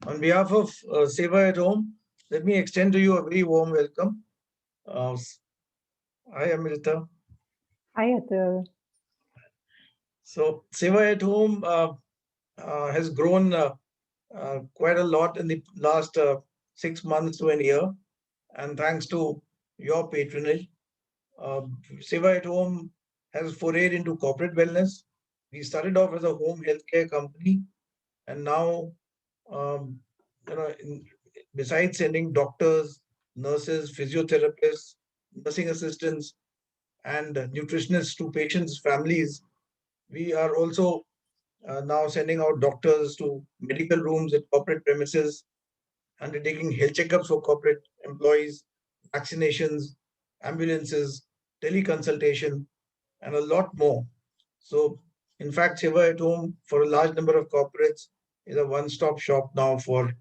On behalf of Seva at Home, let me extend to you a very warm welcome. Uh, Hi, Amrita. Hi, Atul. So, Seva at Home has grown quite a lot in the last 6 months to a year, and thanks to your patronage, uh, Seva at Home has forayed into corporate wellness. We started off as a home healthcare company, and now, um, besides sending doctors, nurses, physiotherapists, nursing assistants, and nutritionists to patients' families, we are also now sending out doctors to medical rooms at corporate premises, undertaking health checkups for corporate employees, vaccinations, ambulances, teleconsultation, and a lot more. So, in fact, Seva at Home for a large number of corporates is a one-stop shop now for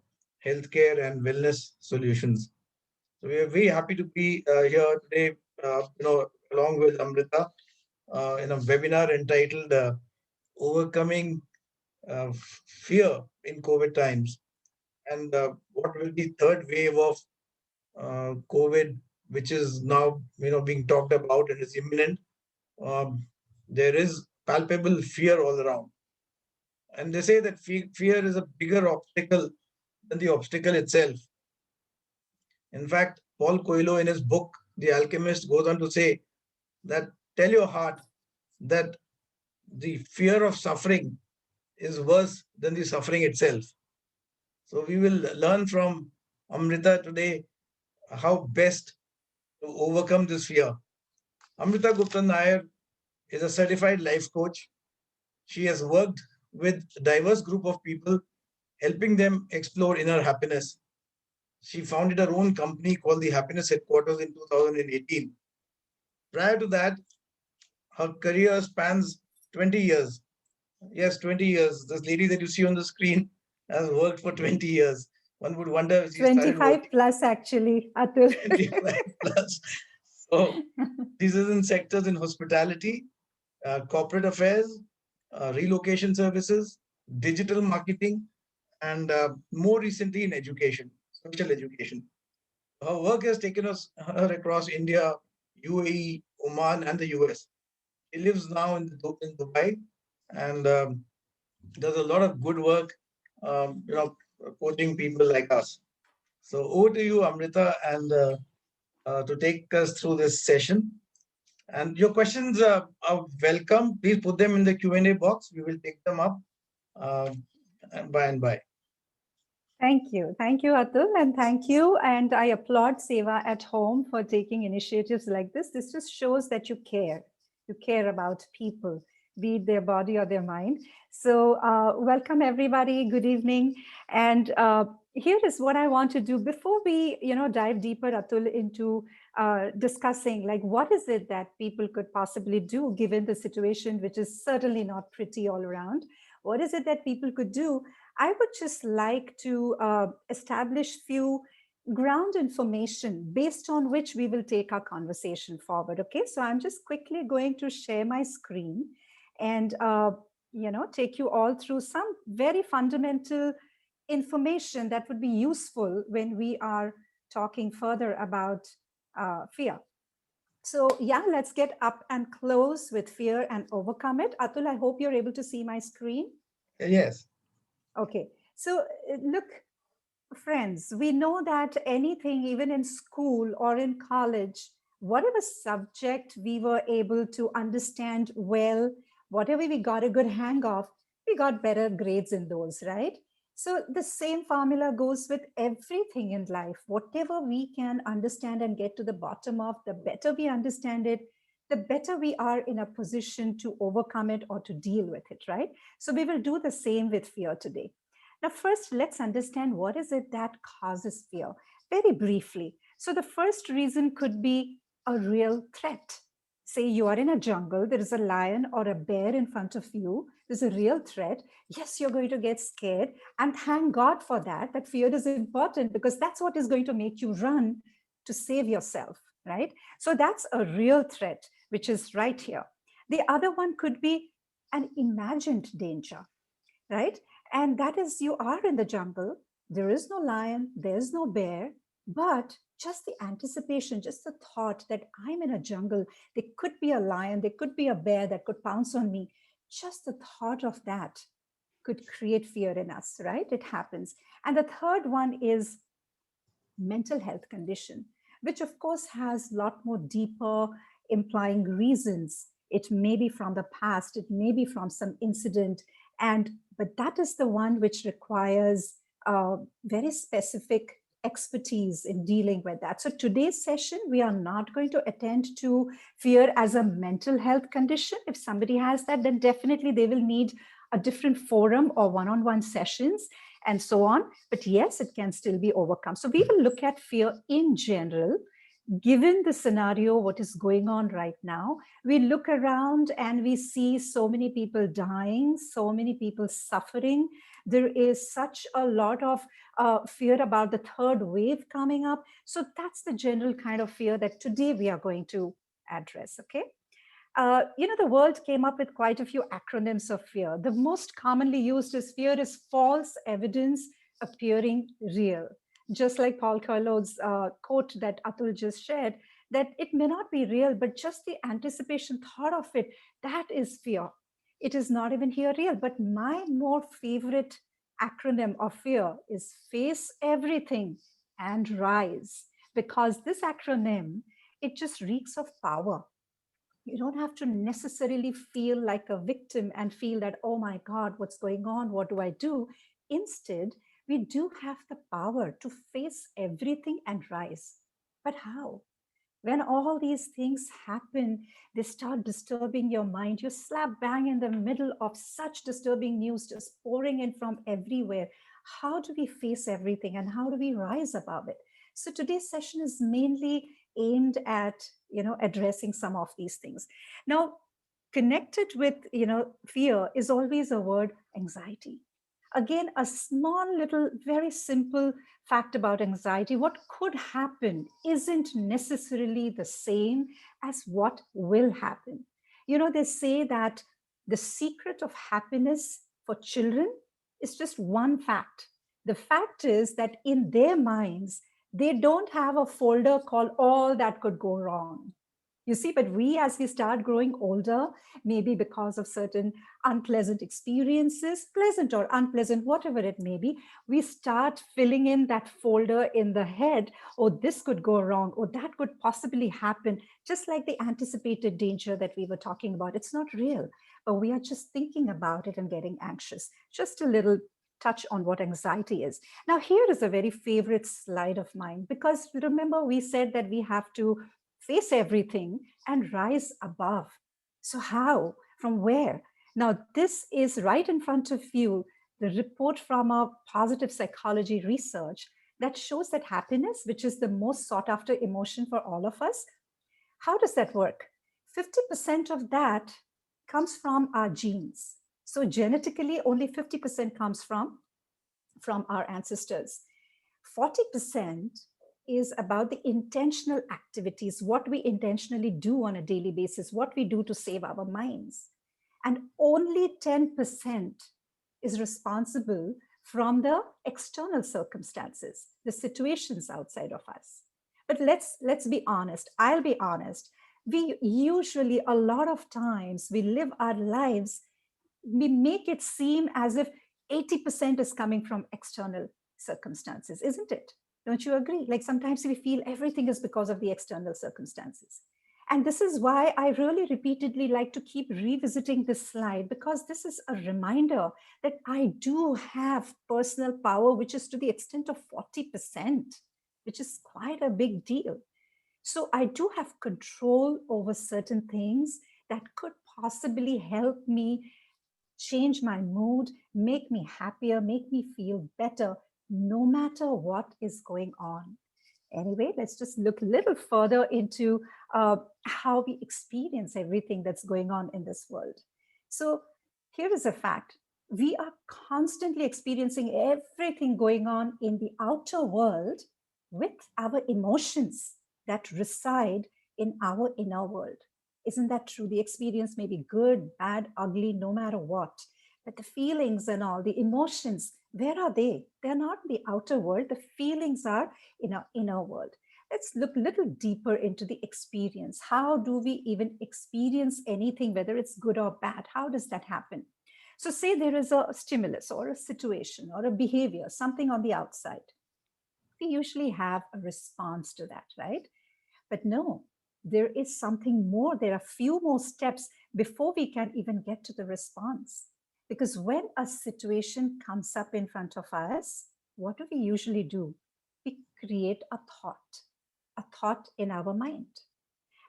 healthcare and wellness solutions. So we are very happy to be here today, along with Amrita, in a webinar entitled "Overcoming Fear in COVID Times," and what will be third wave of COVID, which is now being talked about and is imminent. Um, there is palpable fear all around. And they say that fear is a bigger obstacle than the obstacle itself. In fact, Paul Coelho, in his book, The Alchemist, goes on to say that tell your heart that the fear of suffering is worse than the suffering itself. So we will learn from Amrita today how best to overcome this fear. Amrita Gupta Nair is a certified life coach. She has worked with a diverse group of people, helping them explore inner happiness. She founded her own company called the Happiness Headquarters in 2018. Prior to that, her career spans 20 years. Yes, 20 years. This lady that you see on the screen has worked for 20 years. One would wonder if she started 25 working plus, actually, Atul. 25 plus. So, these are in sectors in hospitality, corporate affairs, relocation services, digital marketing, and more recently in education, social education. Her work has taken her across India, UAE, Oman, and the US. He lives now in Dubai and does a lot of good work, coaching people like us. So over to you, Amrita, and to take us through this session. And your questions are welcome. Please put them in the Q&A box. We will take them up uh, by and by. Thank you. Thank you, Atul. And thank you. And I applaud Seva at Home for taking initiatives like this. This just shows that you care. You care about people, be it their body or their mind. So, welcome everybody. Good evening. And here is what I want to do before we, dive deeper, Atul, into discussing like what is it that people could possibly do given the situation, which is certainly not pretty all around. What is it that people could do? I would just like to establish few ground information based on which we will take our conversation forward. Okay, so I'm just quickly going to share my screen and take you all through some very fundamental information that would be useful when we are talking further about fear. So yeah, let's get up and close with fear and overcome it. Atul, I hope you're able to see my screen. Yes. Okay, so look, friends, we know that anything, even in school or in college, whatever subject we were able to understand well, whatever we got a good hang of, we got better grades in those, right? So the same formula goes with everything in life. Whatever we can understand and get to the bottom of, the better we understand it, the better we are in a position to overcome it or to deal with it, right? So we will do the same with fear today. Now, first, let's understand what is it that causes fear very briefly. So the first reason could be a real threat. Say you are in a jungle, there is a lion or a bear in front of you, there's a real threat. Yes, you're going to get scared. And thank God for that. That fear is important because that's what is going to make you run to save yourself, right? So that's a real threat, which is right here. The other one could be an imagined danger, right? And that is, you are in the jungle, There is no lion, there's no bear, but just the anticipation, just the thought that I'm in a jungle, there could be a lion, there could be a bear that could pounce on me. Just the thought of that could create fear in us, right? It happens. And the third one is mental health condition, which of course has a lot more deeper implying reasons. It may be from the past, it may be from some incident, and but that is the one which requires very specific expertise in dealing with that. So today's session, we are not going to attend to fear as a mental health condition. If somebody has that, then definitely they will need a different forum or one-on-one sessions and so on. But yes, it can still be overcome. So we will look at fear in general, given the scenario, what is going on right now. We look around and we see so many people dying, so many people suffering. There is such a lot of fear about the third wave coming up. So that's the general kind of fear that today we are going to address, okay? The world came up with quite a few acronyms of fear. The most commonly used is fear is false evidence appearing real. Just like Paul Coelho's quote that Atul just shared, that it may not be real, but just the anticipation thought of it, that is fear. It is not even here real. But my more favorite acronym of fear is face everything and rise. Because this acronym, it just reeks of power. You don't have to necessarily feel like a victim and feel that, oh my God, what's going on? What do I do? Instead, we do have the power to face everything and rise. But how? When all these things happen, they start disturbing your mind. You're slap bang in the middle of such disturbing news just pouring in from everywhere. How do we face everything and how do we rise above it? So today's session is mainly aimed at addressing some of these things. Now, connected with fear is always a word anxiety. Again, a small little very simple fact about anxiety: what could happen isn't necessarily the same as what will happen. They say that the secret of happiness for children is just one fact. The fact is that in their minds, they don't have a folder called all that could go wrong. You see, but we, as we start growing older, maybe because of certain unpleasant experiences, pleasant or unpleasant, whatever it may be, we start filling in that folder in the head. Oh, this could go wrong, or that could possibly happen, just like the anticipated danger that we were talking about. It's not real, but we are just thinking about it and getting anxious. Just a little touch on what anxiety is. Now, here is a very favorite slide of mine, because remember, we said that we have to face everything and rise above. So, how? From where? Now, this is right in front of you, the report from a positive psychology research that shows that happiness, which is the most sought after emotion for all of us, how does that work? 50% of that comes from our genes. So, genetically, only 50% comes from our ancestors. 40% is about the intentional activities, what we intentionally do on a daily basis, what we do to save our minds. And only 10% is responsible from the external circumstances, the situations outside of us. But let's be honest. I'll be honest. We usually, a lot of times, we live our lives, we make it seem as if 80% is coming from external circumstances, isn't it? Don't you agree? Like sometimes we feel everything is because of the external circumstances. And this is why I really repeatedly like to keep revisiting this slide, because this is a reminder that I do have personal power, which is to the extent of 40%, which is quite a big deal. So I do have control over certain things that could possibly help me change my mood, make me happier, make me feel better, no matter what is going on. Anyway, let's just look a little further into how we experience everything that's going on in this world. So here is a fact. We are constantly experiencing everything going on in the outer world with our emotions that reside in our inner world. Isn't that true? The experience may be good, bad, ugly, no matter what. But the feelings and all, the emotions, where are they? They're not in the outer world. The feelings are in our inner world. Let's look a little deeper into the experience. How do we even experience anything, whether it's good or bad? How does that happen? So say there is a stimulus or a situation or a behavior, something on the outside. We usually have a response to that, right? But no, there is something more. There are few more steps before we can even get to the response. Because when a situation comes up in front of us, what do we usually do? We create a thought in our mind.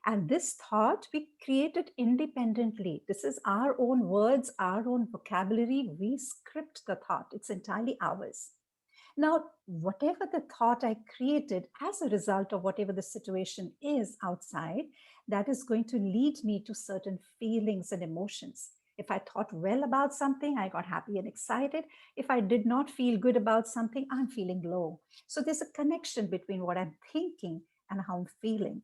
And this thought, we create it independently. This is our own words, our own vocabulary. We script the thought, it's entirely ours. Now, whatever the thought I created as a result of whatever the situation is outside, that is going to lead me to certain feelings and emotions. If I thought well about something, I got happy and excited. If I did not feel good about something, I'm feeling low. So there's a connection between what I'm thinking and how I'm feeling.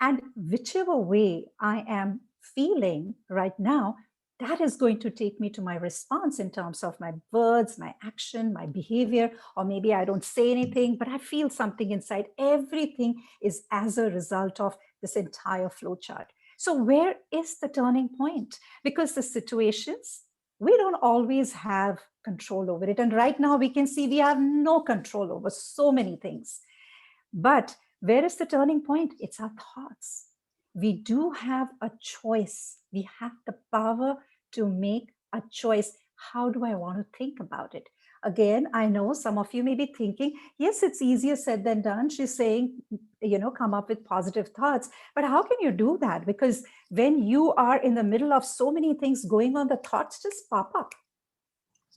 And whichever way I am feeling right now, that is going to take me to my response in terms of my words, my action, my behavior, or maybe I don't say anything, but I feel something inside. Everything is as a result of this entire flowchart. So where is the turning point? Because the situations, we don't always have control over it. And right now we can see we have no control over so many things. But where is the turning point? It's our thoughts. We do have a choice. We have the power to make a choice. How do I want to think about it? Again, I know some of you may be thinking, yes, it's easier said than done. She's saying, come up with positive thoughts. But how can you do that? Because when you are in the middle of so many things going on, the thoughts just pop up.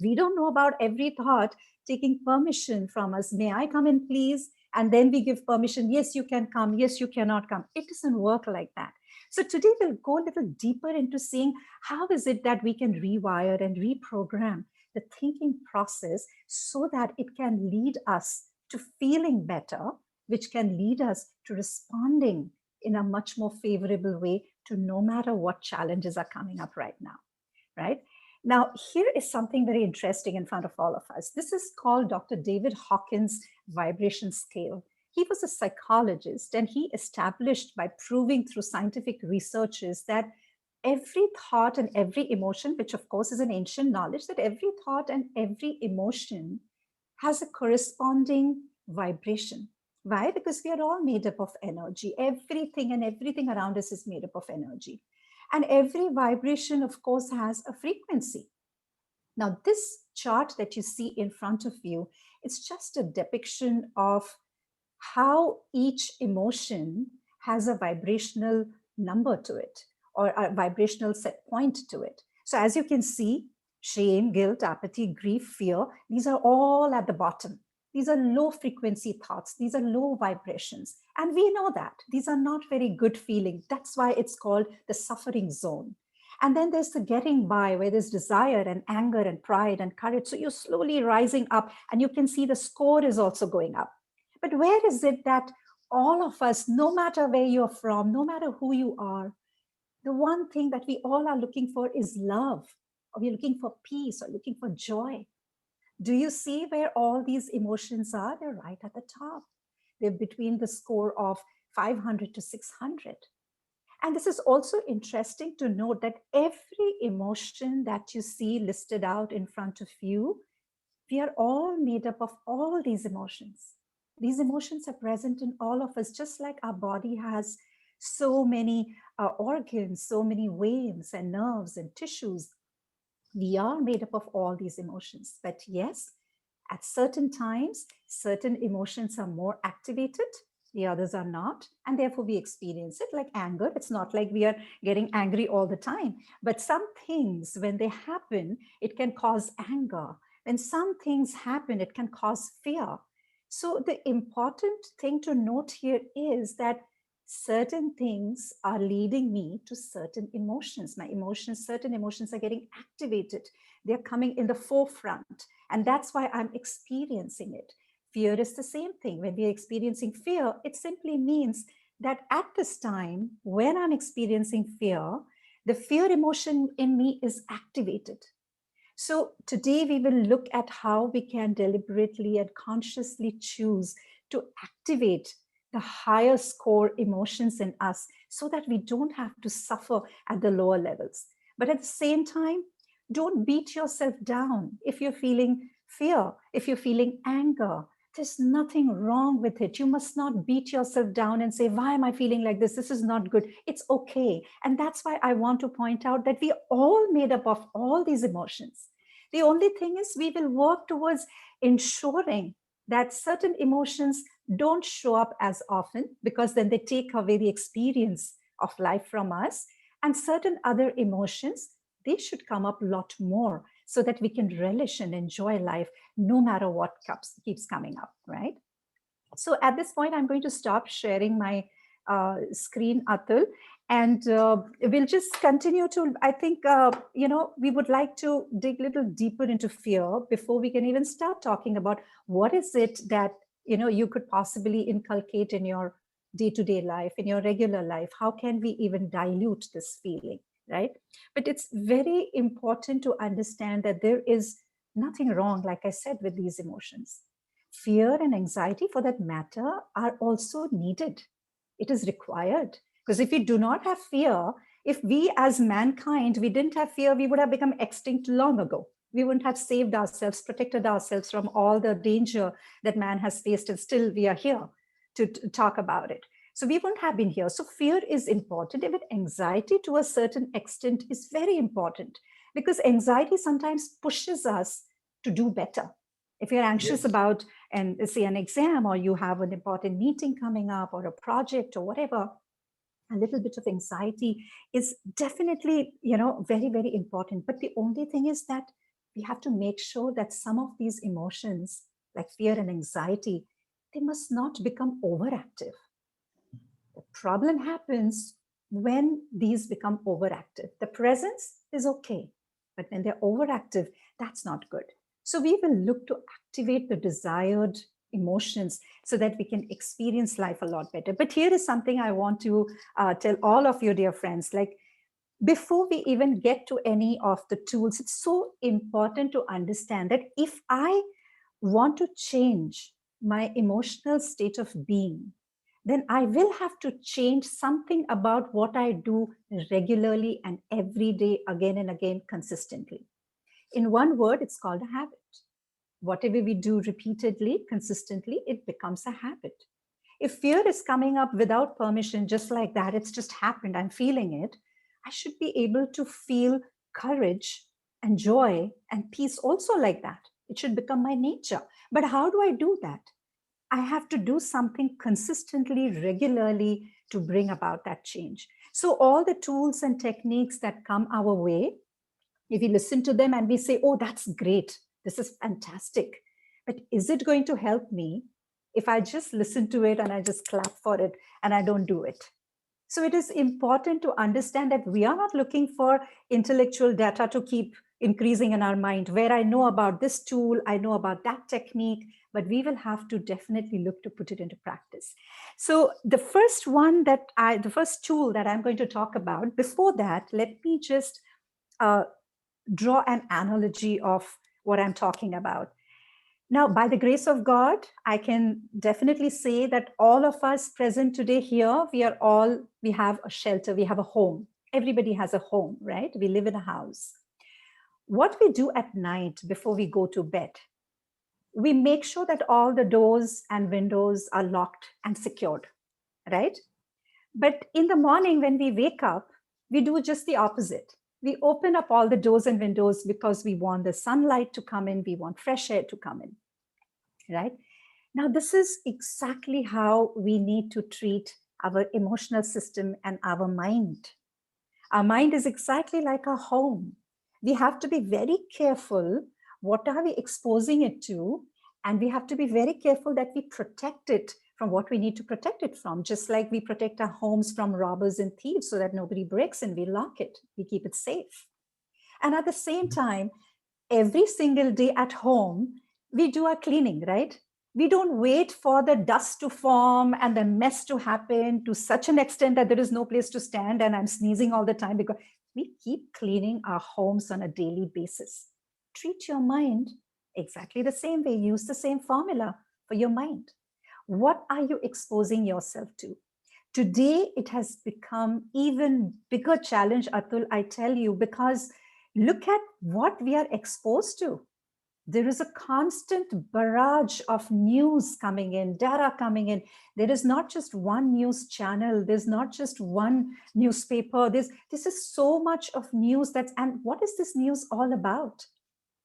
We don't know about every thought taking permission from us. May I come in, please? And then we give permission. Yes, you can come. Yes, you cannot come. It doesn't work like that. So today we'll go a little deeper into seeing how is it that we can rewire and reprogram the thinking process so that it can lead us to feeling better, which can lead us to responding in a much more favorable way to no matter what challenges are coming up right now, right? Now, here is something very interesting in front of all of us. This is called Dr. David Hawkins' vibration scale. He was a psychologist, and he established by proving through scientific researches that every thought and every emotion, which of course is an ancient knowledge, that every thought and every emotion has a corresponding vibration. Why? Because we are all made up of energy. Everything and everything around us is made up of energy. And every vibration, of course, has a frequency. Now, this chart that you see in front of you, it's just a depiction of how each emotion has a vibrational number to it or a vibrational set point to it. So as you can see, shame, guilt, apathy, grief, fear, these are all at the bottom. These are low frequency thoughts. These are low vibrations. And we know that. These are not very good feelings. That's why it's called the suffering zone. And then there's the getting by, where there's desire and anger and pride and courage. So you're slowly rising up, and you can see the score is also going up. But where is it that all of us, no matter where you're from, no matter who you are, the one thing that we all are looking for is love, or we're looking for peace, or looking for joy? Do you see where all these emotions are? They're right at the top. They're between the score of 500 to 600. And this is also interesting to note that every emotion that you see listed out in front of you, we are all made up of all these emotions. These emotions are present in all of us, just like our body has so many organs, so many veins and nerves and tissues. We are made up of all these emotions. But yes, at certain times, certain emotions are more activated, the others are not, and therefore we experience it. Like anger, it's not like we are getting angry all the time, but some things, when they happen, it can cause anger. When some things happen, it can cause fear. So the important thing to note here is that certain things are leading me to certain emotions. My emotions, certain emotions are getting activated. They're coming in the forefront. And that's why I'm experiencing it. Fear is the same thing. When we're experiencing fear, it simply means that at this time, when I'm experiencing fear, the fear emotion in me is activated. So today we will look at how we can deliberately and consciously choose to activate the higher score emotions in us so that we don't have to suffer at the lower levels. But at the same time, don't beat yourself down if you're feeling fear, if you're feeling anger. There's nothing wrong with it. You must not beat yourself down and say, why am I feeling like this? This is not good. It's okay. And that's why I want to point out that we are all made up of all these emotions. The only thing is we will work towards ensuring that certain emotions don't show up as often, because then they take away the experience of life from us. And certain other emotions, they should come up a lot more so that we can relish and enjoy life no matter what keeps coming up, right? So at this point, I'm going to stop sharing my screen, Atul, and we'll just continue to, I think, we would like to dig a little deeper into fear before we can even start talking about what is it that, you could possibly inculcate in your day-to-day life, in your regular life. How can we even dilute this feeling, right? But it's very important to understand that there is nothing wrong, like I said, with these emotions. Fear and anxiety, for that matter, are also needed. It is required. Because if we do not have fear, if we as mankind, we didn't have fear, we would have become extinct long ago. We wouldn't have saved ourselves, protected ourselves from all the danger that man has faced, and still we are here to talk about it. So we wouldn't have been here. So fear is important. Even anxiety to a certain extent is very important, because anxiety sometimes pushes us to do better. If you're anxious Yes. about, and say, an exam, or you have an important meeting coming up, or a project, or whatever, a little bit of anxiety is definitely, very, very important. But the only thing is that we have to make sure that some of these emotions, like fear and anxiety, they must not become overactive. The problem happens when these become overactive. The presence is okay, but when they're overactive, that's not good. So we will look to activate the desired emotions so that we can experience life a lot better. But here is something I want to tell all of you, dear friends. Like, before we even get to any of the tools, it's so important to understand that if I want to change my emotional state of being, then I will have to change something about what I do regularly and every day, again and again, consistently. In one word, it's called a habit. Whatever we do repeatedly, consistently, it becomes a habit. If fear is coming up without permission, just like that, it's just happened, I'm feeling it, I should be able to feel courage and joy and peace also like that. It should become my nature. But how do I do that? I have to do something consistently, regularly to bring about that change. So, all the tools and techniques that come our way, if we listen to them and we say, oh, that's great, this is fantastic, but is it going to help me if I just listen to it and I just clap for it and I don't do it? So it is important to understand that we are not looking for intellectual data to keep increasing in our mind, where I know about this tool, I know about that technique, but we will have to definitely look to put it into practice. So the first tool that I'm going to talk about, before that, let me just draw an analogy of what I'm talking about. Now, by the grace of God, I can definitely say that all of us present today here, we have a shelter, we have a home. Everybody has a home, right? We live in a house. What we do at night before we go to bed, we make sure that all the doors and windows are locked and secured, right? But in the morning when we wake up, we do just the opposite. We open up all the doors and windows because we want the sunlight to come in, we want fresh air to come in, right? Now, this is exactly how we need to treat our emotional system and our mind. Our mind is exactly like a home. We have to be very careful what are we exposing it to, and we have to be very careful that we protect it from what we need to protect it from, just like we protect our homes from robbers and thieves so that nobody breaks in, we lock it, we keep it safe. And at the same time, every single day at home, we do our cleaning, right? We don't wait for the dust to form and the mess to happen to such an extent that there is no place to stand and I'm sneezing all the time, because we keep cleaning our homes on a daily basis. treat your mind exactly the same way. Use the same formula for your mind. What are you exposing yourself to? Today, it has become even bigger challenge, Atul, I tell you, because look at what we are exposed to. There is a constant barrage of news coming in, data coming in. There is not just one news channel. There's not just one newspaper. This is so much of news and what is this news all about?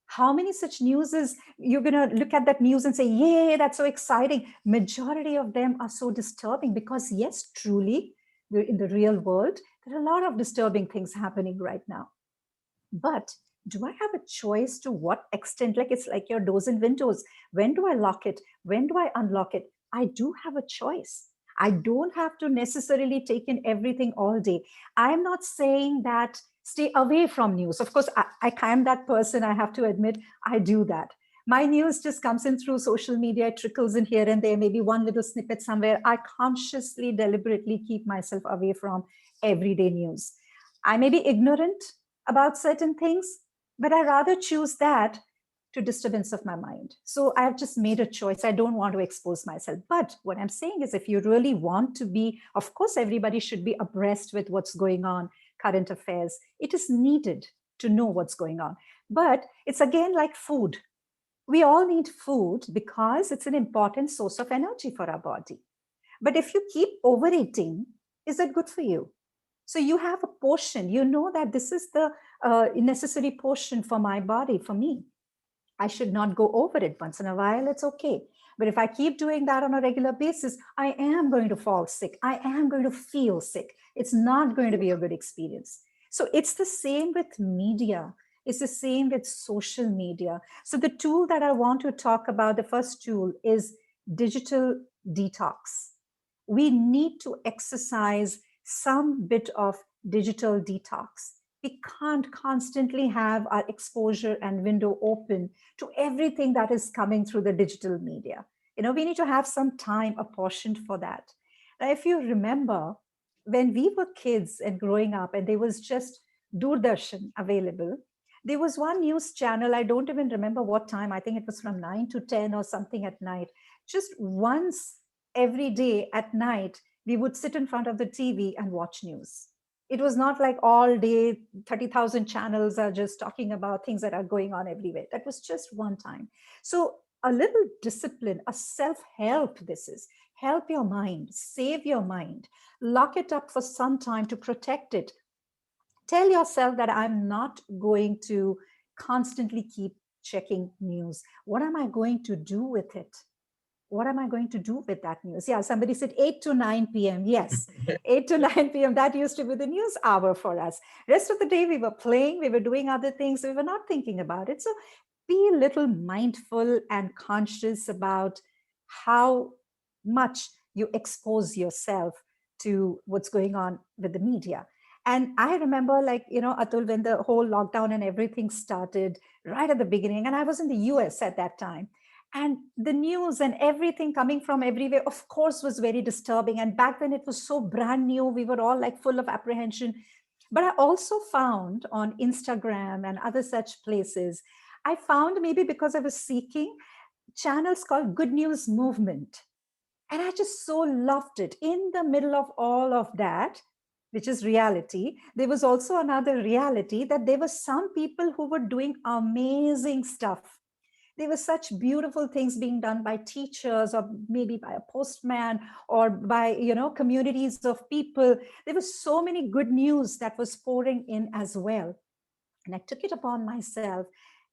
How many such news is you're going to look at that news and say, yay, that's so exciting. Majority of them are so disturbing because yes, truly, we're in the real world. There are a lot of disturbing things happening right now. But do I have a choice to what extent? Like it's like your doors and windows. When do I lock it? When do I unlock it? I do have a choice. I don't have to necessarily take in everything all day. I'm not saying that stay away from news. Of course, I am that person. I have to admit, I do that. My news just comes in through social media, it trickles in here and there, maybe one little snippet somewhere. I consciously, deliberately keep myself away from everyday news. I may be ignorant about certain things, but I rather choose that to disturbance of my mind. So I've just made a choice. I don't want to expose myself. But what I'm saying is if you really want to be, of course, everybody should be abreast with what's going on, current affairs. It is needed to know what's going on. But it's again like food. We all need food because it's an important source of energy for our body. But if you keep overeating, is that good for you? So you have a portion, you know that this is the necessary portion for my body, for me. I should not go over it. Once in a while, it's okay. But if I keep doing that on a regular basis, I am going to fall sick. I am going to feel sick. It's not going to be a good experience. So it's the same with media. It's the same with social media. So the tool that I want to talk about, the first tool is digital detox. We need to exercise some bit of digital detox. We can't constantly have our exposure and window open to everything that is coming through the digital media. We need to have some time apportioned for that. Now, if you remember, when we were kids and growing up, and there was just Doordarshan available, there was one news channel, I don't even remember what time, I think it was from 9 to 10 or something at night. Just once every day at night, we would sit in front of the TV and watch news. It was not like all day 30,000 channels are just talking about things that are going on everywhere. That was just one time. So a little discipline, a self-help, this is help your mind, save your mind, lock it up for some time to protect it. Tell yourself that I'm not going to constantly keep checking news. What am I going to do with it? What am I going to do with that news? Yeah, somebody said 8 to 9 p.m. Yes, 8 to 9 p.m. That used to be the news hour for us. Rest of the day, we were playing, we were doing other things, we were not thinking about it. So be a little mindful and conscious about how much you expose yourself to what's going on with the media. And I remember, like, Atul, when the whole lockdown and everything started right at the beginning, and I was in the US at that time. And the news and everything coming from everywhere, of course, was very disturbing. And back then it was so brand new. We were all like full of apprehension. But I also found on Instagram and other such places, I found, maybe because I was seeking, channels called Good News Movement. And I just so loved it. In the middle of all of that, which is reality, there was also another reality, that there were some people who were doing amazing stuff. There were such beautiful things being done by teachers, or maybe by a postman, or by communities of people. There was so many good news that was pouring in as well. And I took it upon myself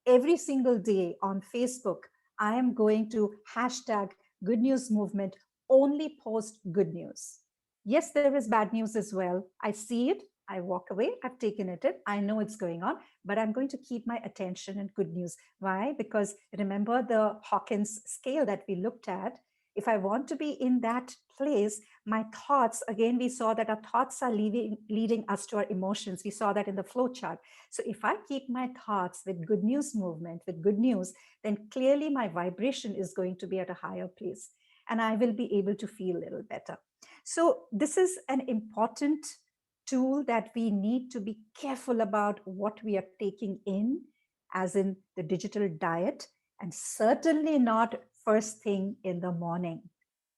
every single day on Facebook. I am going to hashtag Good News Movement, only post good news. Yes, there is bad news as well. I see it, I walk away, I've taken it in, I know it's going on, but I'm going to keep my attention in good news. Why? Because remember the Hawkins scale that we looked at. If I want to be in that place, my thoughts, again, we saw that our thoughts are leading us to our emotions. We saw that in the flow chart. So if I keep my thoughts with good news movement, with good news, then clearly my vibration is going to be at a higher place, and I will be able to feel a little better. So this is an important tool that we need to be careful about what we are taking in, as in the digital diet, and certainly not first thing in the morning.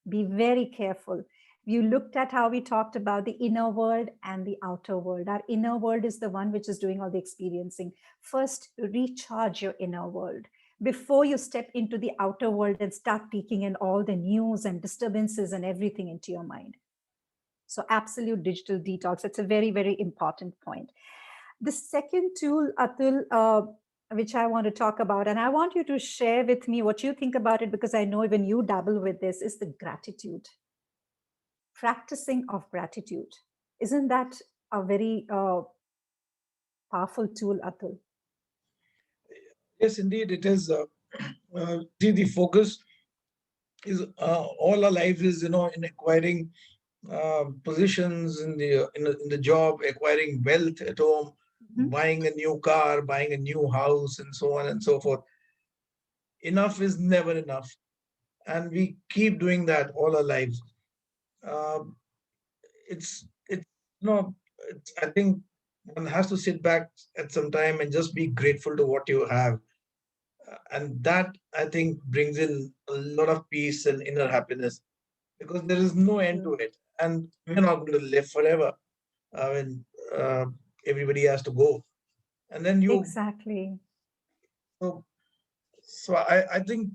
Be very careful. You looked at how we talked about the inner world and the outer world. Our inner world is the one which is doing all the experiencing. First, recharge your inner world before you step into the outer world and start taking in all the news and disturbances and everything into your mind. So absolute digital detox. It's a very, very important point. The second tool, Atul, which I want to talk about, and I want you to share with me what you think about it, because I know even you dabble with this, is the gratitude. Practicing of gratitude. Isn't that a very powerful tool, Atul? Yes, indeed, it is. See, the focus is all our life is, in acquiring positions in the job, acquiring wealth at home, buying a new car, buying a new house, and so on and so forth. Enough is never enough, and we keep doing that all our lives. Um, it's I think one has to sit back at some time and just be grateful to what you have. And that, I think, brings in a lot of peace and inner happiness, because there is no end to it. And we're not going to live forever. I mean, uh, everybody has to go. And then Exactly. So, so I think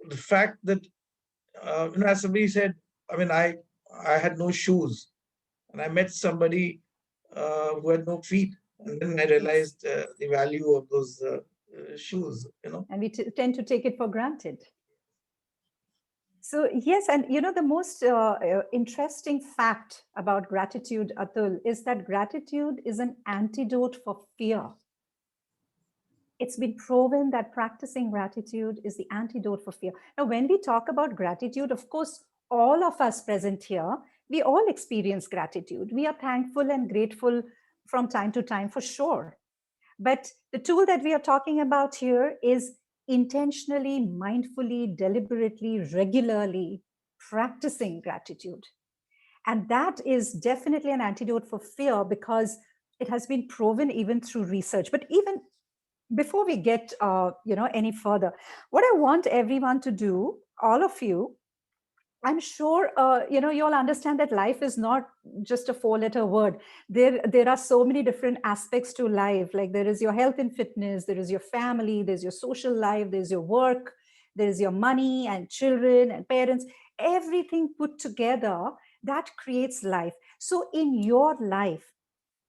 the fact that, as somebody said, I mean, I had no shoes, and I met somebody who had no feet, and then I realized the value of those shoes. And we tend to take it for granted. So yes, and the most interesting fact about gratitude, Atul, is that gratitude is an antidote for fear. It's been proven that practicing gratitude is the antidote for fear. Now, when we talk about gratitude, of course, all of us present here, we all experience gratitude. We are thankful and grateful from time to time, for sure. But the tool that we are talking about here is intentionally, mindfully, deliberately, regularly practicing gratitude. And that is definitely an antidote for fear, because it has been proven even through research. But even before we get any further, what I want everyone to do, all of you, I'm sure you all understand that life is not just a four-letter word. There are so many different aspects to life. Like there is your health and fitness, there is your family, there's your social life, there's your work, there is your money and children and parents. Everything put together, that creates life. So in your life,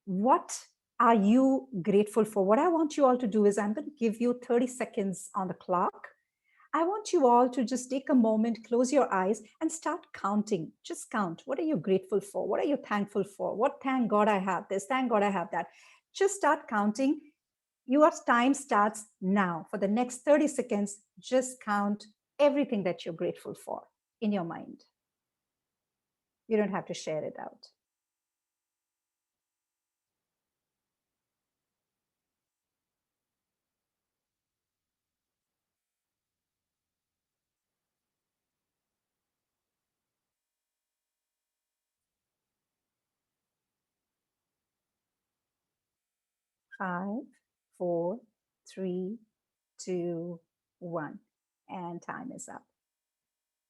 what are you grateful for? What I want you all to do is, I'm going to give you 30 seconds on the clock. I want you all to just take a moment, close your eyes, and start counting. Just count. What are you grateful for? What are you thankful for? What, thank God I have this, thank God I have that. Just start counting. Your time starts now. For the next 30 seconds, just count everything that you're grateful for in your mind. You don't have to share it out. 5, 4, 3, 2, 1. And time is up.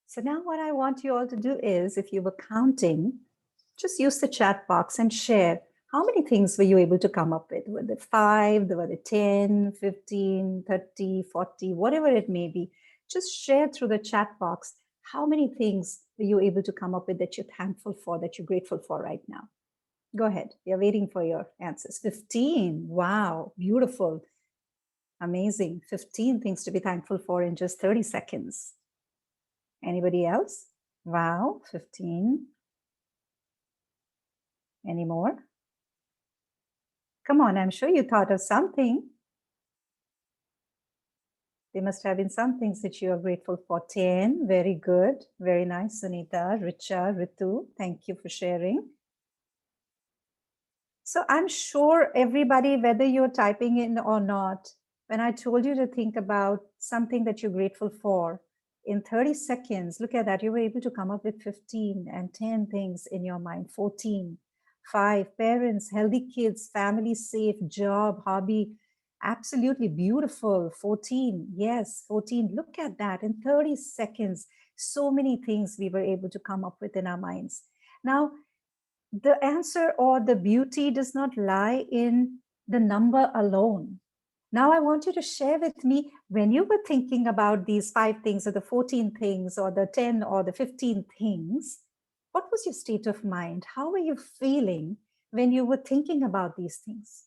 So now what I want you all to do is, if you were counting, just use the chat box and share. How many things were you able to come up with? Were there 5, were there 10, 15, 30, 40, whatever it may be? Just share through the chat box. How many things were you able to come up with that you're thankful for, that you're grateful for right now? Go ahead. We are waiting for your answers. 15. Wow. Beautiful. Amazing. 15 things to be thankful for in just 30 seconds. Anybody else? Wow. 15. Any more? Come on. I'm sure you thought of something. There must have been some things that you are grateful for. 10. Very good. Very nice, Sunita, Richa, Ritu. Thank you for sharing. So I'm sure everybody, whether you're typing in or not, when I told you to think about something that you're grateful for, in 30 seconds, look at that, you were able to come up with 15 and 10 things in your mind. 14, 5, parents, healthy kids, family safe, job, hobby, Absolutely beautiful. 14. Yes, 14. Look at that. In 30 seconds, so many things we were able to come up with in our minds. Now, the answer or the beauty does not lie in the number alone. Now, I want you to share with me when you were thinking about these 5 things, or the 14 things, or the 10 or the 15 things, what was your state of mind? How were you feeling when you were thinking about these things?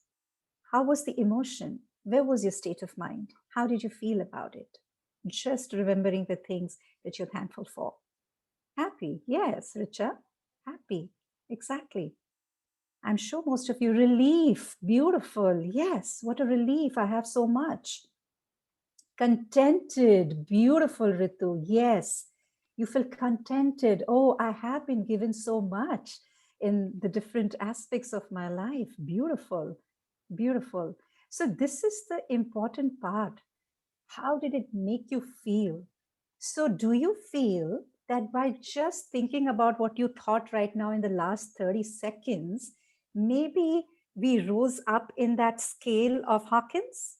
How was the emotion? Where was your state of mind? How did you feel about it? Just remembering the things that you're thankful for. Happy, yes, Richa. Happy, exactly. I'm sure most of you, relief, beautiful. Yes, what a relief. I have so much. Contented, beautiful, Ritu. Yes, you feel contented. Oh, I have been given so much in the different aspects of my life. Beautiful, beautiful. So, this is the important part. How did it make you feel? So, do you feel that by just thinking about what you thought right now in the last 30 seconds, maybe we rose up in that scale of Hawkins?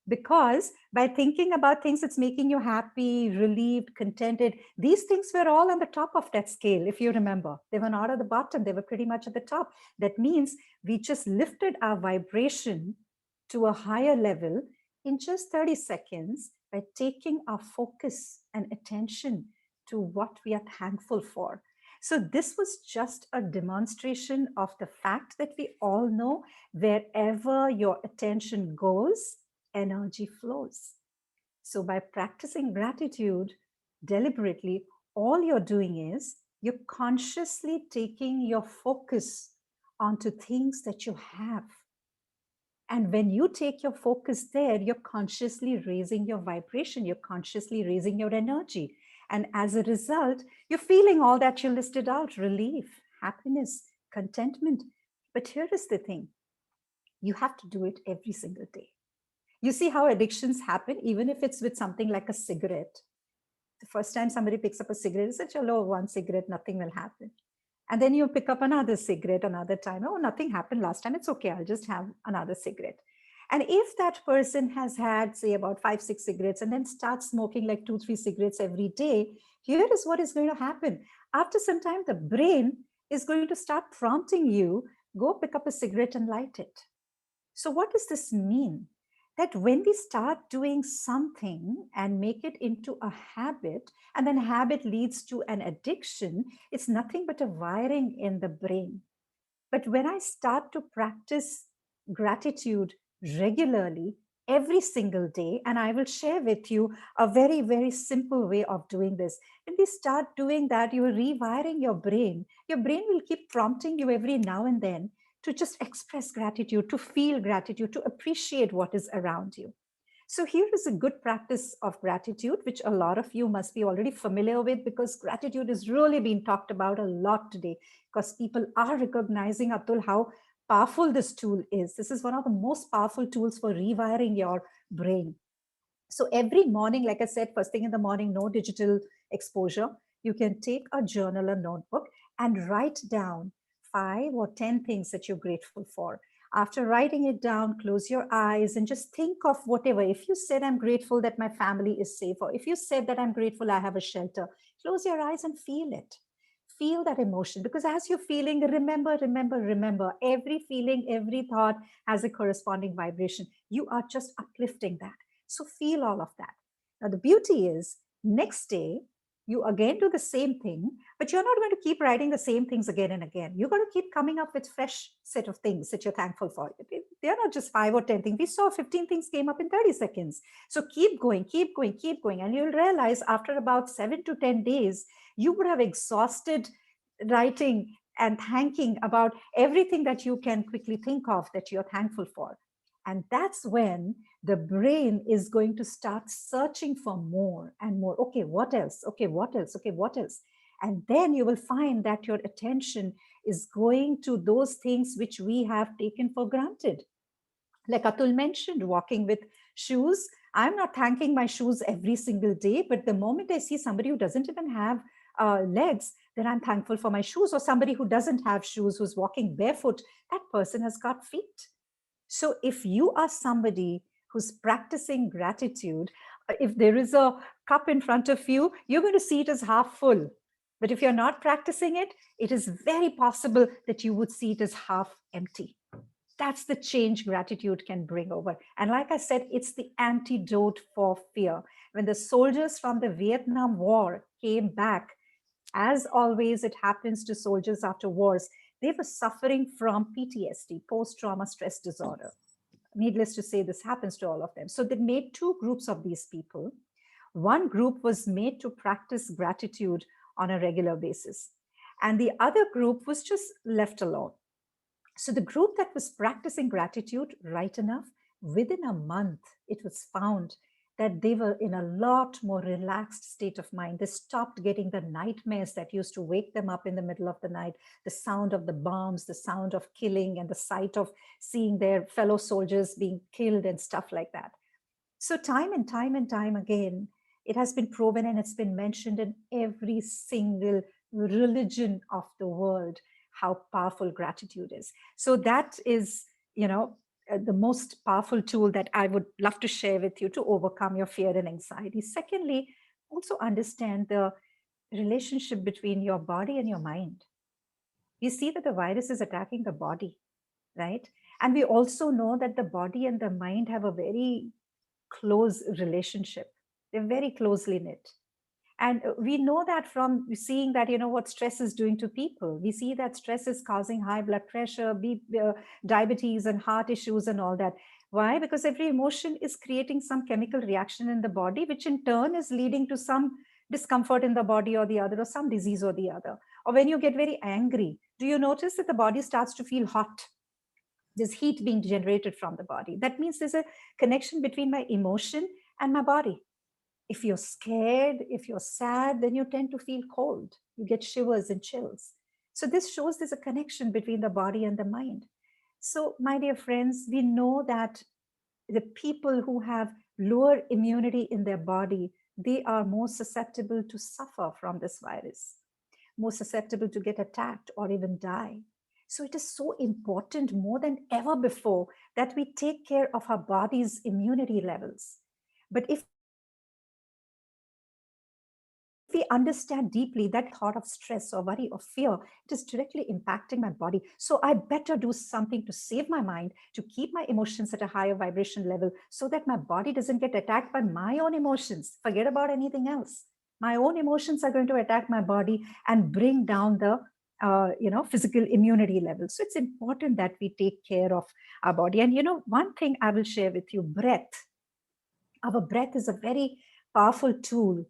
Because by thinking about things, it's making you happy, relieved, contented. These things were all on the top of that scale, if you remember. They were not at the bottom, they were pretty much at the top. That means we just lifted our vibration to a higher level in just 30 seconds by taking our focus and attention to what we are thankful for. So, this was just a demonstration of the fact that we all know wherever your attention goes, energy flows. So, by practicing gratitude deliberately, all you're doing is you're consciously taking your focus onto things that you have. And when you take your focus there, you're consciously raising your vibration, you're consciously raising your energy. And as a result, you're feeling all that you listed out: relief, happiness, contentment. But here is the thing, you have to do it every single day. You see how addictions happen, even if it's with something like a cigarette. The first time somebody picks up a cigarette, you say, chalo, one cigarette, nothing will happen. And then you pick up another cigarette another time. Oh, nothing happened last time. It's okay. I'll just have another cigarette. And if that person has had, say, about 5, 6 cigarettes and then starts smoking like 2, 3 cigarettes every day, here is what is going to happen. After some time, the brain is going to start prompting you, go pick up a cigarette and light it. So, what does this mean? That when we start doing something and make it into a habit, and then habit leads to an addiction, it's nothing but a wiring in the brain. But when I start to practice gratitude regularly, every single day, and I will share with you a very, very simple way of doing this. When we start doing that, you are rewiring your brain. Your brain will keep prompting you every now and then to just express gratitude, to feel gratitude, to appreciate what is around you. So, here is a good practice of gratitude, which a lot of you must be already familiar with, because gratitude is really being talked about a lot today, because people are recognizing, Atul, how powerful this tool is. This is one of the most powerful tools for rewiring your brain. So, every morning, like I said, first thing in the morning, no digital exposure. You can take a journal or notebook and write down 5 or 10 things that you're grateful for. After writing it down, close your eyes and just think of whatever. If you said, I'm grateful that my family is safe, or if you said that I'm grateful I have a shelter, close your eyes and feel it. Feel that emotion, because as you're feeling, remember, every feeling, every thought has a corresponding vibration. You are just uplifting that. So feel all of that. Now, the beauty is, next day, you again do the same thing, but you're not going to keep writing the same things again and again. You're going to keep coming up with fresh set of things that you're thankful for. They're not just 5 or 10 things. We saw 15 things came up in 30 seconds. So keep going. And you'll realize after about 7 to 10 days, you would have exhausted writing and thanking about everything that you can quickly think of that you're thankful for. And that's when the brain is going to start searching for more and more. Okay, what else? Okay, what else? Okay, what else? And then you will find that your attention is going to those things which we have taken for granted. Like Atul mentioned, walking with shoes. I'm not thanking my shoes every single day, but the moment I see somebody who doesn't even have legs, then I'm thankful for my shoes. Or somebody who doesn't have shoes, who's walking barefoot, that person has got feet. So if you are somebody who's practicing gratitude, if there is a cup in front of you, you're going to see it as half full. But if you're not practicing it, it is very possible that you would see it as half empty. That's the change gratitude can bring over. And like I said, it's the antidote for fear. When the soldiers from the Vietnam War came back, as always, it happens to soldiers after wars, they were suffering from PTSD, post-trauma stress disorder. Needless to say, this happens to all of them. So they made two groups of these people. One group was made to practice gratitude on a regular basis, and the other group was just left alone. So the group that was practicing gratitude, right enough, within a month, it was found that they were in a lot more relaxed state of mind. They stopped getting the nightmares that used to wake them up in the middle of the night, the sound of the bombs, the sound of killing, and the sight of seeing their fellow soldiers being killed and stuff like that. So time and time and time again, it has been proven, and it's been mentioned in every single religion of the world, how powerful gratitude is. So that is, the most powerful tool that I would love to share with you to overcome your fear and anxiety. Secondly, also understand the relationship between your body and your mind. We see that the virus is attacking the body, right? And we also know that the body and the mind have a very close relationship. They're very closely knit. And we know that from seeing that, what stress is doing to people. We see that stress is causing high blood pressure, diabetes, and heart issues and all that. Why? Because every emotion is creating some chemical reaction in the body, which in turn is leading to some discomfort in the body or the other, or some disease or the other. Or when you get very angry, do you notice that the body starts to feel hot? There's heat being generated from the body. That means there's a connection between my emotion and my body. If you're scared, if you're sad, then you tend to feel cold. You get shivers and chills. So this shows there's a connection between the body and the mind. So, my dear friends, we know that the people who have lower immunity in their body, they are more susceptible to suffer from this virus, more susceptible to get attacked or even die. So it is so important more than ever before that we take care of our body's immunity levels. But if we understand deeply that thought of stress or worry or fear, it is directly impacting my body. So I better do something to save my mind, to keep my emotions at a higher vibration level so that my body doesn't get attacked by my own emotions. Forget about anything else. My own emotions are going to attack my body and bring down the physical immunity level. So it's important that we take care of our body. And one thing I will share with you, breath. Our breath is a very powerful tool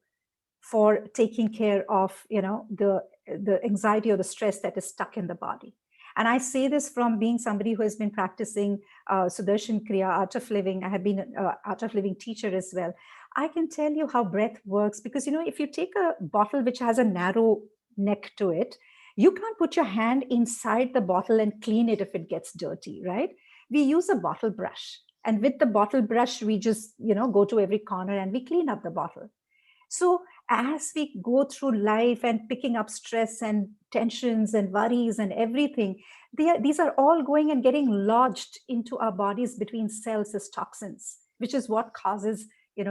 for taking care of the anxiety or the stress that is stuck in the body. And I say this from being somebody who has been practicing Sudarshan Kriya, Art of Living. I have been an Art of Living teacher as well. I can tell you how breath works, because if you take a bottle which has a narrow neck to it, you can't put your hand inside the bottle and clean it if it gets dirty, right? We use a bottle brush, and with the bottle brush, we just go to every corner and we clean up the bottle. So as we go through life and picking up stress and tensions and worries and everything, these are all going and getting lodged into our bodies between cells as toxins, which is what causes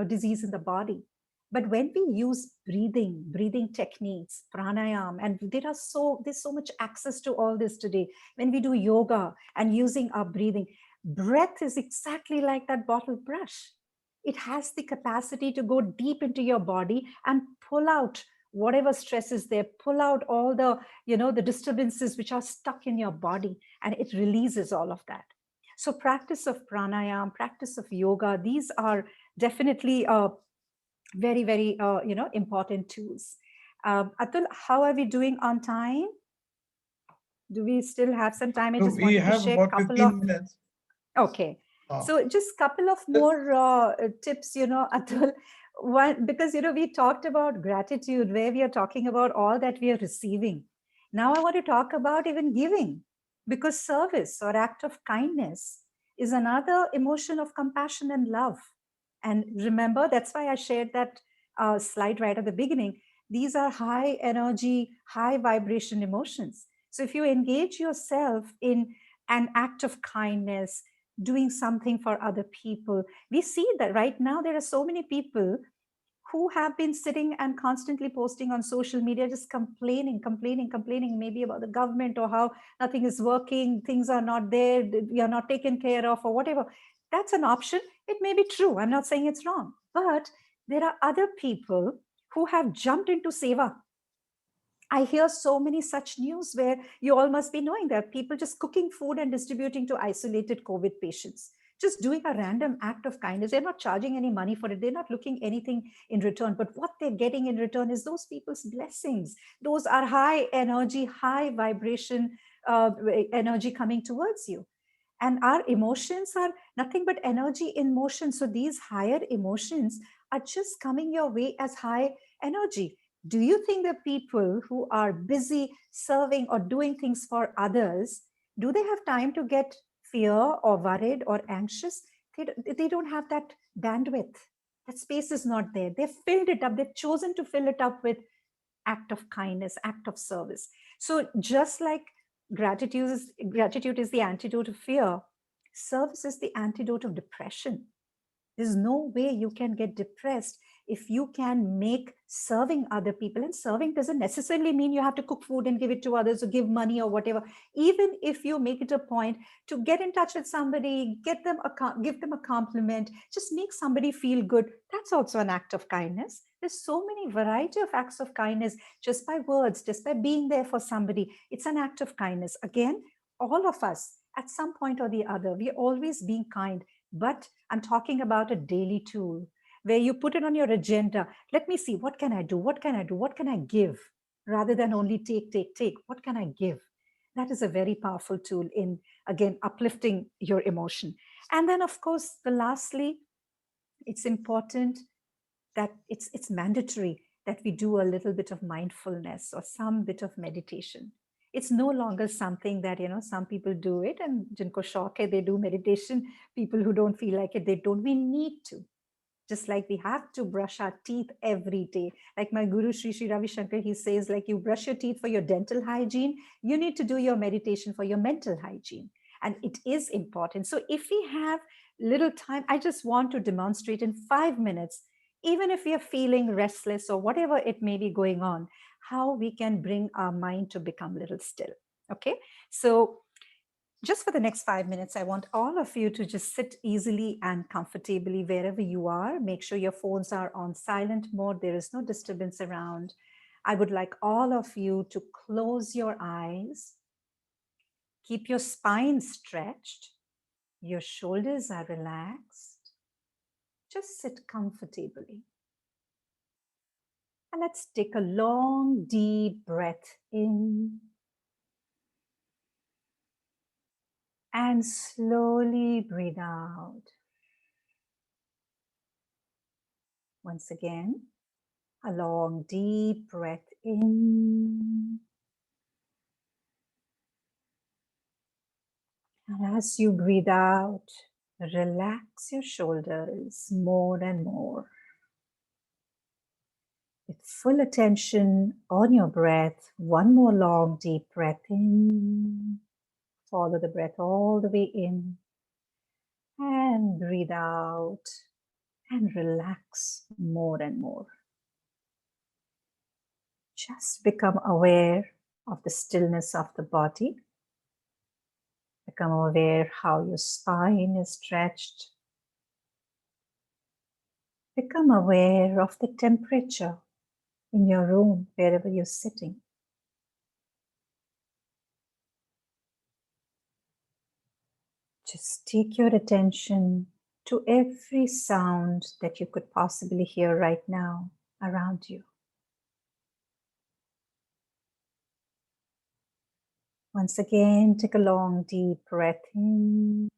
disease in the body. But when we use breathing techniques, pranayam, and there's so much access to all this today. When we do yoga and using our breathing, breath is exactly like that bottle brush. It has the capacity to go deep into your body and pull out whatever stress is there, pull out all the, the disturbances which are stuck in your body, and it releases all of that. So practice of pranayam, practice of yoga, these are definitely very, very, important tools. Atul, how are we doing on time? Do we still have some time? I So just we wanted to have share a about couple 15 of. minutes. Okay. Uh, So just couple of more tips, Atul. One, because, we talked about gratitude, where we are talking about all that we are receiving. Now I want to talk about even giving, because service or act of kindness is another emotion of compassion and love. And remember, that's why I shared that slide right at the beginning. These are high energy, high vibration emotions. So if you engage yourself in an act of kindness, doing something for other people. We see that right now there are so many people who have been sitting and constantly posting on social media, just complaining, maybe about the government or how nothing is working, things are not there, we are not taken care of, or whatever. That's an option. It may be true. I'm not saying it's wrong. But there are other people who have jumped into Seva. I hear so many such news where you all must be knowing that people just cooking food and distributing to isolated COVID patients, just doing a random act of kindness. They're not charging any money for it. They're not looking anything in return. But what they're getting in return is those people's blessings. Those are high energy, high vibration energy coming towards you. And our emotions are nothing but energy in motion. So these higher emotions are just coming your way as high energy. Do you think that people who are busy serving or doing things for others, do they have time to get fear or worried or anxious? They don't have that bandwidth. That space is not there. They've filled it up. They've chosen to fill it up with act of kindness, act of service. So just like gratitude is the antidote of fear, service is the antidote of depression. There's no way you can get depressed if you can make serving other people. And serving doesn't necessarily mean you have to cook food and give it to others or give money or whatever. Even if you make it a point to get in touch with somebody, give them a compliment, just make somebody feel good, that's also an act of kindness. There's so many variety of acts of kindness just by words, just by being there for somebody. It's an act of kindness. Again, all of us at some point or the other, we're always being kind. But I'm talking about a daily tool where you put it on your agenda. Let me see, what can I do? What can I do? What can I give? Rather than only take. What can I give? That is a very powerful tool in, again, uplifting your emotion. And then, of course, lastly, it's important that it's mandatory that we do a little bit of mindfulness or some bit of meditation. It's no longer something that, some people do it and jinko shauk hai, they do meditation. People who don't feel like it, they don't. We need to. Just like we have to brush our teeth every day. Like my guru, Sri Ravi Shankar, he says, like you brush your teeth for your dental hygiene, you need to do your meditation for your mental hygiene. And it is important. So if we have little time, I just want to demonstrate in 5 minutes, even if we are feeling restless or whatever it may be going on, how we can bring our mind to become a little still. Okay. So just for the next 5 minutes, I want all of you to just sit easily and comfortably wherever you are. Make sure your phones are on silent mode. There is no disturbance around. I would like all of you to close your eyes. Keep your spine stretched. Your shoulders are relaxed. Just sit comfortably. And let's take a long, deep breath in. And slowly breathe out. Once again, a long, deep breath in. And as you breathe out, relax your shoulders more and more. With full attention on your breath, one more long, deep breath in. Follow the breath all the way in. And breathe out. And relax more and more. Just become aware of the stillness of the body. Become aware how your spine is stretched. Become aware of the temperature in your room, wherever you're sitting. Just take your attention to every sound that you could possibly hear right now around you. Once again, take a long, deep breath in.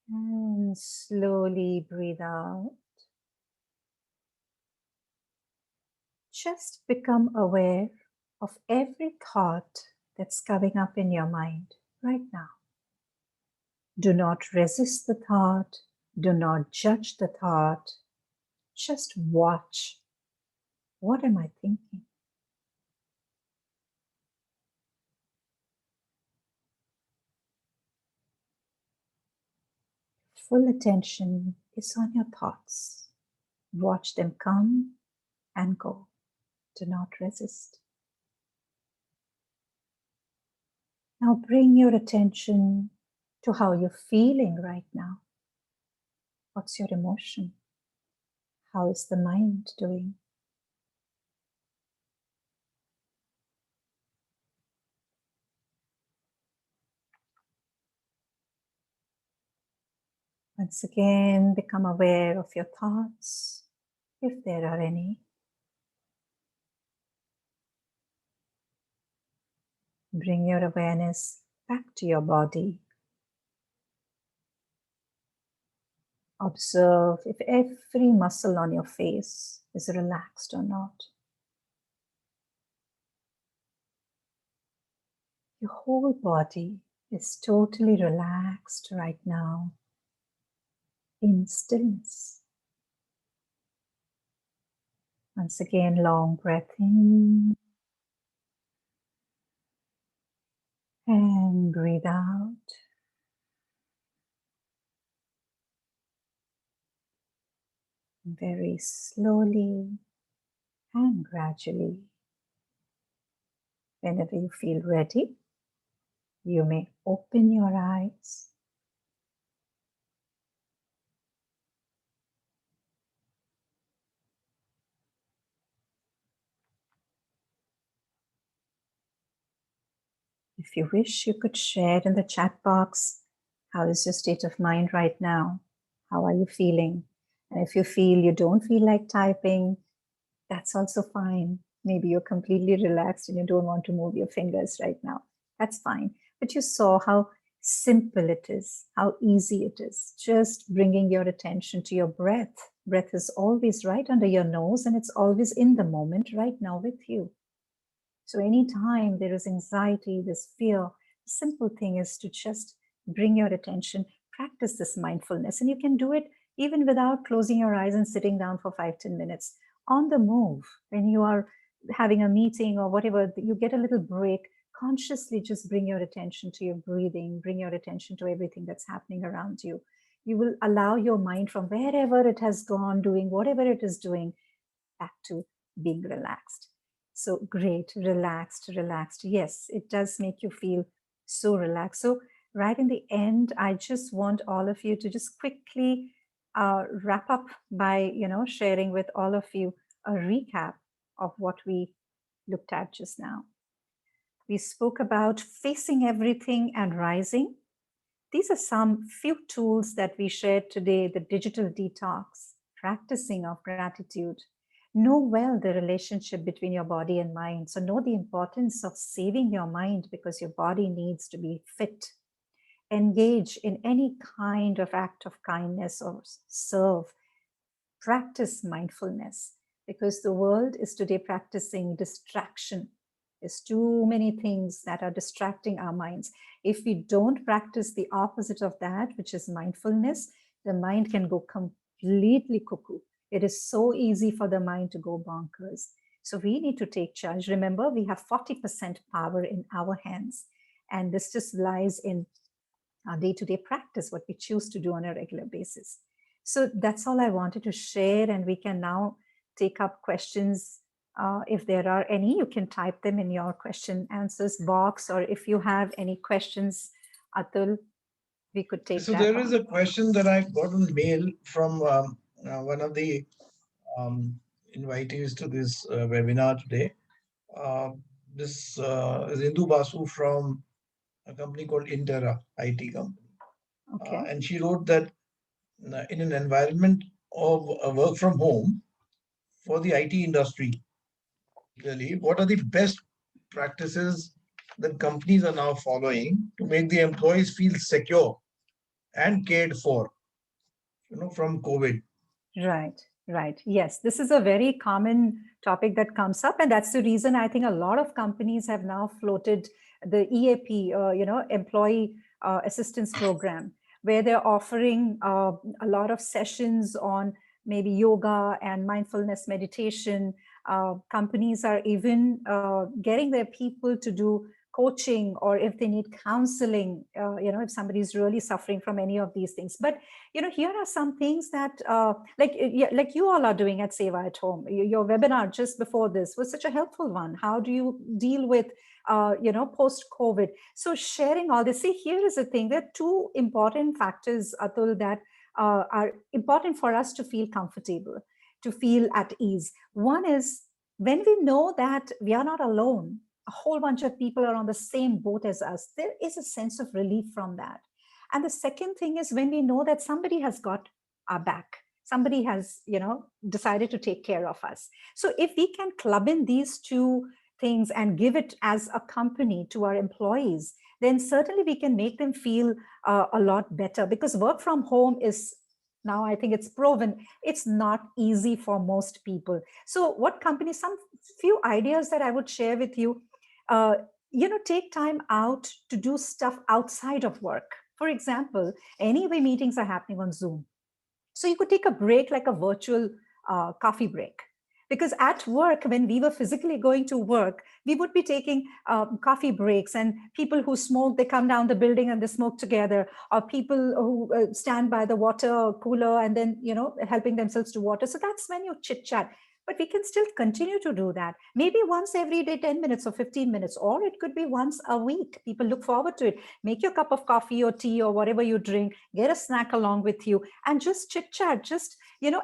And slowly breathe out. Just become aware of every thought that's coming up in your mind right now. Do not resist the thought. Do not judge the thought. Just watch. What am I thinking? full attention is on your thoughts. Watch them come and go. Do not resist. Now bring your attention to how you're feeling right now. What's your emotion? How is the mind doing? Once again, become aware of your thoughts, if there are any. Bring your awareness back to your body. Observe if every muscle on your face is relaxed or not. Your whole body is totally relaxed right now in stillness. Once again, long breath in and breathe out. Very slowly and gradually. Whenever you feel ready, you may open your eyes. If you wish, you could share in the chat box, how is your state of mind right now? How are you feeling? And if you feel you don't feel like typing, that's also fine. Maybe you're completely relaxed and you don't want to move your fingers right now. That's fine. But you saw how simple it is, how easy it is. Just bringing your attention to your breath. Breath is always right under your nose and it's always in the moment right now with you. So anytime there is anxiety, there's fear, the simple thing is to just bring your attention, practice this mindfulness. And you can do it even without closing your eyes and sitting down for 5-10 minutes. On the move, when you are having a meeting or whatever, you get a little break, consciously just bring your attention to your breathing, bring your attention to everything that's happening around you. You will allow your mind from wherever it has gone, doing whatever it is doing, back to being relaxed. So great, relaxed. Yes, it does make you feel so relaxed. So right in the end, I just want all of you to just quickly wrap up by, sharing with all of you a recap of what we looked at just now. We spoke about facing everything and rising. These are some few tools that we shared today: the digital detox, practicing of gratitude. Know well the relationship between your body and mind. So know the importance of saving your mind because your body needs to be fit. Engage in any kind of act of kindness or serve. Practice mindfulness because the world is today practicing distraction. There's too many things that are distracting our minds. If we don't practice the opposite of that, which is mindfulness, the mind can go completely cuckoo. It is so easy for the mind to go bonkers. So we need to take charge. Remember, we have 40% power in our hands. And this just lies in our day-to-day practice, what we choose to do on a regular basis. So that's all I wanted to share. And we can now take up questions. If there are any, you can type them in your question answers box. Or if you have any questions, Atul, we could take So that there is on. a question that I got on mail from one of the invitees to this webinar today. This is Indu Basu from a company called Intera, IT company. Okay. And she wrote that in an environment of work from home for the IT industry, really, what are the best practices that companies are now following to make the employees feel secure and cared for, from COVID? Right. Yes, this is a very common topic that comes up, and that's the reason I think a lot of companies have now floated the EAP, Employee Assistance Program, where they're offering a lot of sessions on maybe yoga and mindfulness meditation. Companies are even getting their people to do coaching, or if they need counseling, if somebody is really suffering from any of these things. But here are some things that like you all are doing at Seva at Home. Your webinar just before this was such a helpful one. How do you deal with post COVID? So sharing all this. See, here is the thing. There are two important factors, Atul, that are important for us to feel comfortable, to feel at ease. One is when we know that we are not alone, a whole bunch of people are on the same boat as us, there is a sense of relief from that. And the second thing is when we know that somebody has got our back, somebody has, decided to take care of us. So if we can club in these two things and give it as a company to our employees, then certainly we can make them feel a lot better, because work from home is now, I think it's proven, it's not easy for most people. So what companies, some few ideas that I would share with you, take time out to do stuff outside of work. For example, anyway, meetings are happening on Zoom. So you could take a break, like a virtual coffee break. Because at work, when we were physically going to work, we would be taking coffee breaks, and people who smoke, they come down the building and they smoke together, or people who stand by the water cooler and then, helping themselves to water. So that's when you chit chat. But we can still continue to do that. Maybe once every day, 10 minutes or 15 minutes, or it could be once a week. People look forward to it. Make your cup of coffee or tea or whatever you drink, get a snack along with you, and just chit chat, just,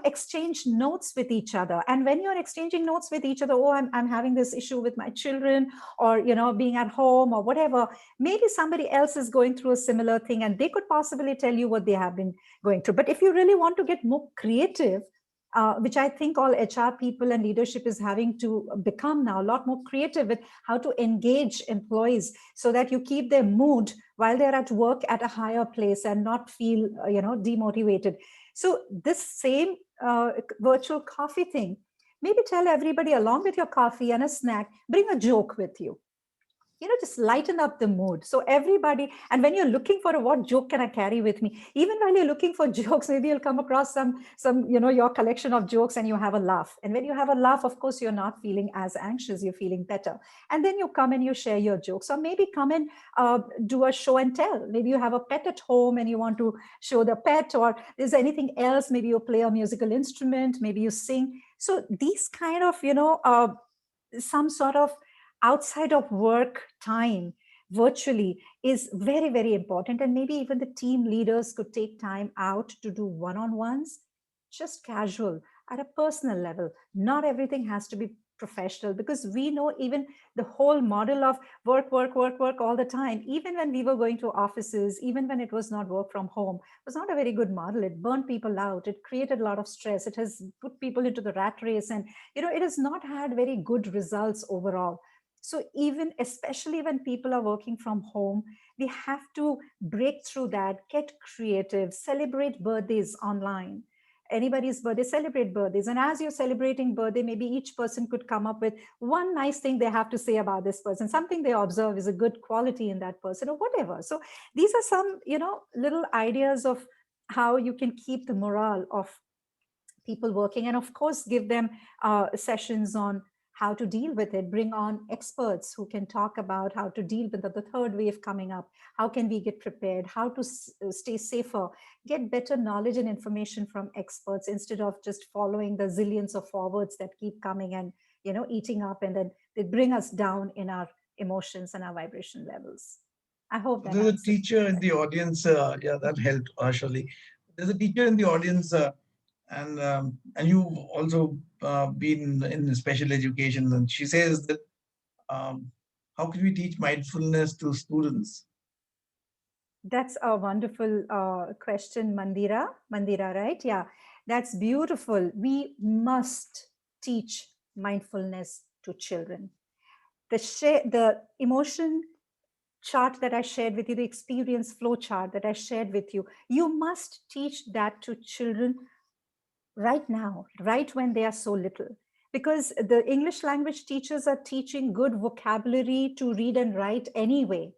exchange notes with each other. And when you're exchanging notes with each other, oh, I'm having this issue with my children, or, being at home or whatever, maybe somebody else is going through a similar thing and they could possibly tell you what they have been going through. But if you really want to get more creative, which I think all HR people and leadership is having to become now, a lot more creative with how to engage employees so that you keep their mood while they're at work at a higher place and not feel, demotivated. So this same virtual coffee thing, maybe tell everybody along with your coffee and a snack, bring a joke with you. Just lighten up the mood. So everybody, and when you're looking for what joke can I carry with me, even while you're looking for jokes, maybe you'll come across some, your collection of jokes, and you have a laugh. And when you have a laugh, of course, you're not feeling as anxious, you're feeling better. And then you come and you share your jokes, or maybe come and do a show and tell. Maybe you have a pet at home and you want to show the pet, or is there anything else? Maybe you play a musical instrument, maybe you sing. So these kind of, some sort of outside of work time virtually is very, very important. And maybe even the team leaders could take time out to do one-on-ones, just casual, at a personal level. Not everything has to be professional, because we know even the whole model of work all the time, even when we were going to offices, even when it was not work from home, was not a very good model. It burned people out. It created a lot of stress. It has put people into the rat race, and it has not had very good results overall. So even, especially when people are working from home, we have to break through that, get creative, celebrate birthdays online. Anybody's birthday, celebrate birthdays. And as you're celebrating birthday, maybe each person could come up with one nice thing they have to say about this person, something they observe is a good quality in that person, or whatever. So these are some, little ideas of how you can keep the morale of people working. And of course, give them sessions on how to deal with it. Bring on experts who can talk about how to deal with the third wave coming up. How can we get prepared? How to stay safer? Get better knowledge and information from experts instead of just following the zillions of forwards that keep coming and eating up, and then they bring us down in our emotions and our vibration levels. I hope that There's a answers. teacher in the audience. Yeah, that helped, Shirley. There's a teacher in the audience, and you've also been in special education, and she says that how can we teach mindfulness to students? That's a wonderful question, Mandira. Mandira, right? Yeah, that's beautiful. We must teach mindfulness to children. The emotion chart that I shared with you, the experience flow chart that I shared with you, you must teach that to children right now, right when they are so little. Because the English language teachers are teaching good vocabulary to read and write anyway.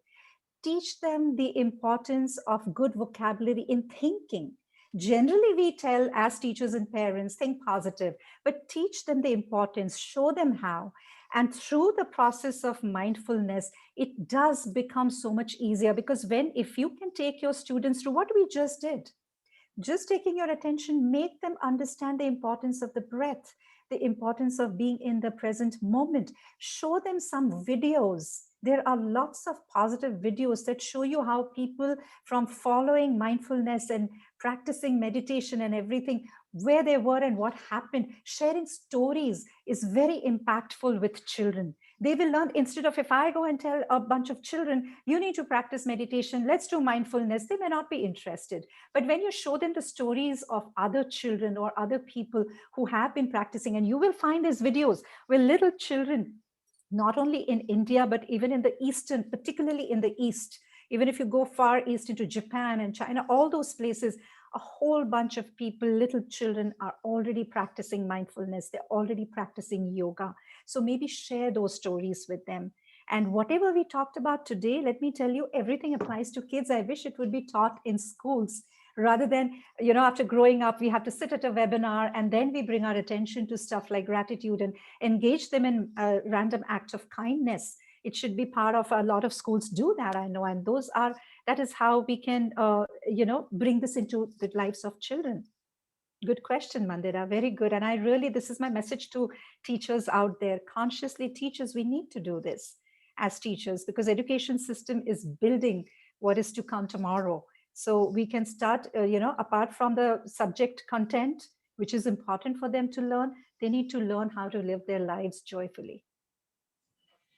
Teach them the importance of good vocabulary in thinking. Generally, we tell as teachers and parents, think positive, but teach them the importance, show them how. And through the process of mindfulness, it does become so much easier, because if you can take your students through what we just taking your attention, make them understand the importance of the breath, the importance of being in the present moment. Show them some videos. There are lots of positive videos that show you how people, from following mindfulness and practicing meditation and everything, where they were and what happened. Sharing stories is very impactful with children. They will learn, instead of, if I go and tell a bunch of children, you need to practice meditation, let's do mindfulness, they may not be interested. But when you show them the stories of other children or other people who have been practicing, and you will find these videos where little children, not only in India, but even in the Eastern, particularly in the East, even if you go far east into Japan and China, all those places, a whole bunch of people, little children, are already practicing mindfulness. They're already practicing yoga. So maybe share those stories with them. And whatever we talked about today, let me tell you, everything applies to kids. I wish it would be taught in schools, rather than, after growing up, we have to sit at a webinar and then we bring our attention to stuff like gratitude and engage them in a random act of kindness. It should be part of, a lot of schools do that, I know, and that is how we can, bring this into the lives of children. Good question, Mandira. Very good. And this is my message to teachers out there. Consciously, teachers, we need to do this as teachers, because education system is building what is to come tomorrow. So we can start, apart from the subject content, which is important for them to learn, they need to learn how to live their lives joyfully.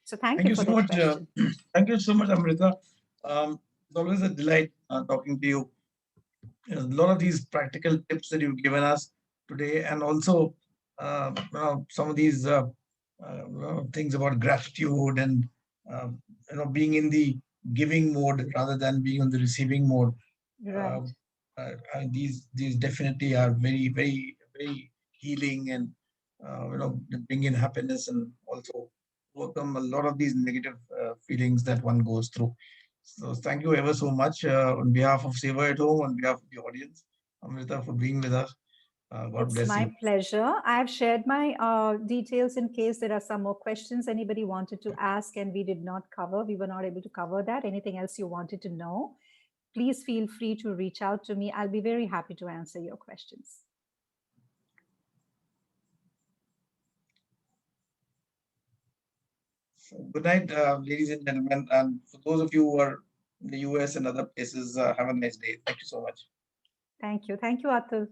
So thank you for so that much. question. Thank you so much, Amrita. It's always a delight talking to you. A lot of these practical tips that you've given us today, and also some of these things about gratitude and being in the giving mode rather than being on the receiving mode. Right. These definitely are very, very, very healing, and bring in happiness, and also overcome a lot of these negative feelings that one goes through. So thank you ever so much on behalf of Seva at Home, on behalf of the audience, Amrita, for being with us. God It's bless you. my pleasure. I've shared my details in case there are some more questions anybody wanted to ask and we did not cover. We were not able to cover that. Anything else you wanted to know, please feel free to reach out to me. I'll be very happy to answer your questions. So good night, ladies and gentlemen. And for those of you who are in the US and other places, have a nice day. Thank you so much. Thank you. Thank you, Atul.